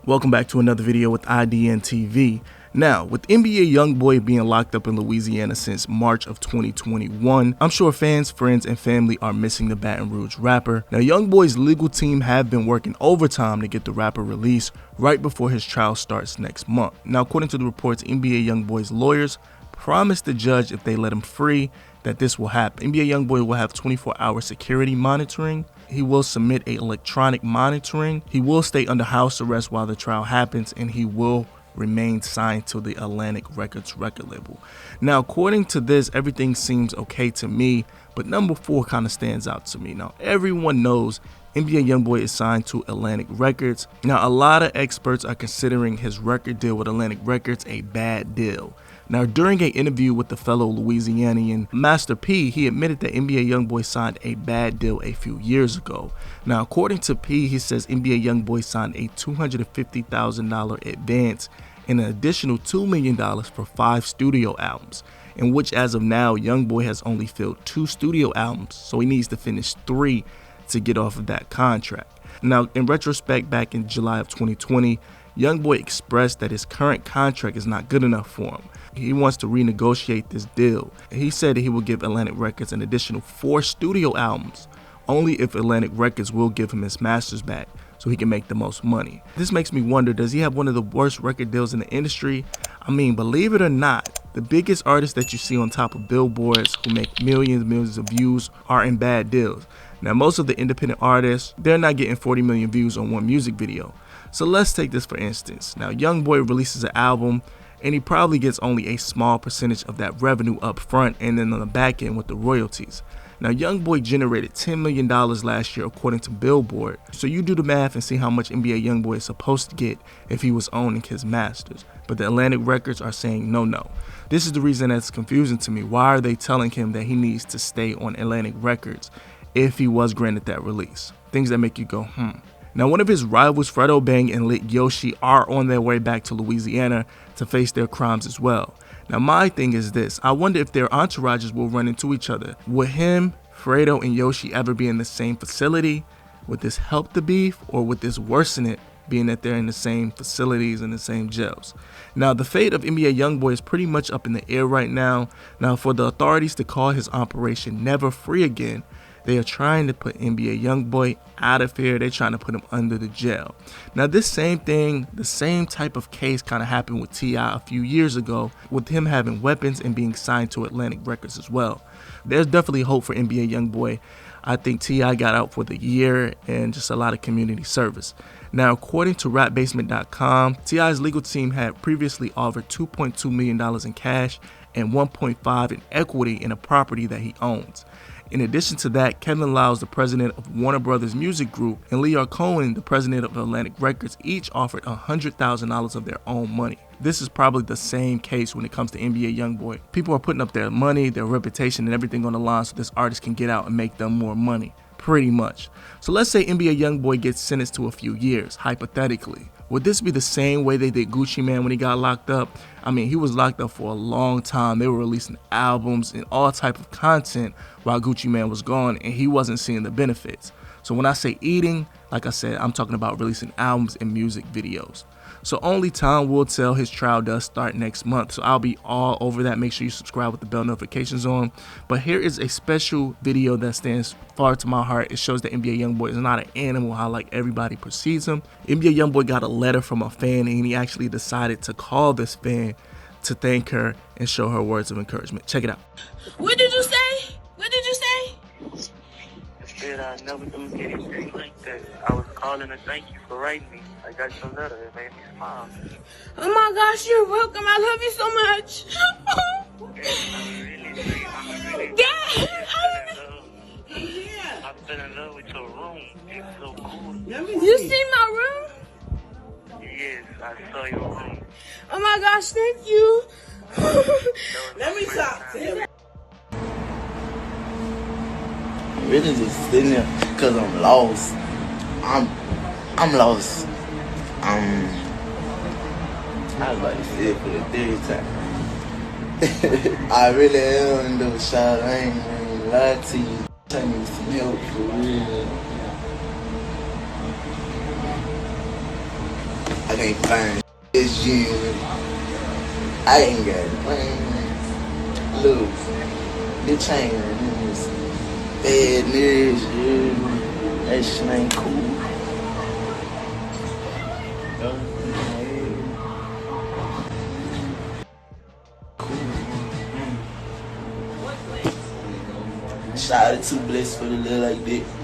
Welcome back to another video with idntv. Now, with NBA Youngboy being locked up in Louisiana since March of 2021, I'm sure fans, friends, and family are missing the Baton Rouge rapper. Now, Youngboy's legal team have been working overtime to get the rapper released right before his trial starts next month. Now, according to the reports, NBA Youngboy's lawyers promised the judge if they let him free that this will happen. NBA Youngboy will have 24-hour security monitoring. He will submit a electronic monitoring. He will stay under house arrest while the trial happens, and he will remain signed to the Atlantic Records record label. Now, according to this, everything seems okay to me, but number 4 kind of stands out to me. Now, everyone knows NBA Youngboy is signed to Atlantic Records. Now, a lot of experts are considering his record deal with Atlantic Records a bad deal. Now, during an interview with the fellow Louisianian Master P, he admitted that NBA Youngboy signed a bad deal a few years ago. Now, according to P, he says NBA Youngboy signed a $250,000 advance and an additional $2 million for 5 studio albums, in which as of now, Youngboy has only filled 2 studio albums, so he needs to finish 3 to get off of that contract. Now, in retrospect, back in July of 2020, Youngboy expressed that his current contract is not good enough for him. He wants to renegotiate this deal. He said that he will give Atlantic Records an additional 4 studio albums, only if Atlantic Records will give him his masters back so he can make the most money. This makes me wonder, does he have one of the worst record deals in the industry? I mean, believe it or not, the biggest artists that you see on top of billboards who make millions and millions of views are in bad deals. Now, most of the independent artists, they're not getting 40 million views on one music video. So let's take this for instance. Now, Youngboy releases an album and he probably gets only a small percentage of that revenue up front and then on the back end with the royalties. Now, Youngboy generated $10 million last year according to Billboard. So you do the math and see how much NBA Youngboy is supposed to get if he was owning his masters. But the Atlantic Records are saying no. This is the reason that's confusing to me. Why are they telling him that he needs to stay on Atlantic Records if he was granted that release? Things that make you go, Now, one of his rivals, Fredo Bang and Lit Yoshi, are on their way back to Louisiana to face their crimes as well. Now, my thing is this. I wonder if their entourages will run into each other. Would him, Fredo, and Yoshi ever be in the same facility? Would this help the beef, or would this worsen it, being that they're in the same facilities and the same jails? Now, the fate of NBA Youngboy is pretty much up in the air right now. Now, for the authorities to call his operation Never Free Again, they are trying to put NBA Youngboy out of here. They're trying to put him under the jail. Now, this same thing, the same type of case kind of happened with T.I. a few years ago with him having weapons and being signed to Atlantic Records as well. There's definitely hope for NBA Youngboy. I think T.I. got out for the year and just a lot of community service. Now, according to rapbasement.com, T.I.'s legal team had previously offered $2.2 million in cash and $1.5 million in equity in a property that he owns. In addition to that, Kevin Lyles, the president of Warner Brothers Music Group, and Lear Cohen, the president of Atlantic Records, each offered $100,000 of their own money. This is probably the same case when it comes to NBA Youngboy. People are putting up their money, their reputation, and everything on the line so this artist can get out and make them more money, pretty much. So let's say NBA Youngboy gets sentenced to a few years, hypothetically. Would this be the same way they did Gucci Mane when he got locked up? I mean, he was locked up for a long time. They were releasing albums and all type of content while Gucci Mane was gone, and he wasn't seeing the benefits. So when I say eating, like I said, I'm talking about releasing albums and music videos. So only time will tell. His trial does start next month, so I'll be all over that. Make sure you subscribe with the bell notifications on. But here is a special video that stands far to my heart. It shows that NBA Youngboy is not an animal how like everybody perceives him. NBA Youngboy got a letter from a fan, and he actually decided to call this fan to thank her and show her words of encouragement. Check it out. What did you say? What did you say? I said I never do anything like that. I was calling to thank you for writing me. I got your letter. It made me smile. Oh my gosh, you're welcome. I love you so much. I'm really Dad, I fell in love with your room. It's so cool. you see my room? Yes, I saw your room. Oh my gosh, thank you. Let me talk to him. I'm really just sitting there because I'm lost. I'm lost. I was about to say it for the 3rd time. I really am though, child. I ain't gonna lie to you. I need some help for real. I can't find this gym. I ain't got it, man. Look, the chain, bad news, yeah. That shit ain't cool. Shout out to Bless for the little like that.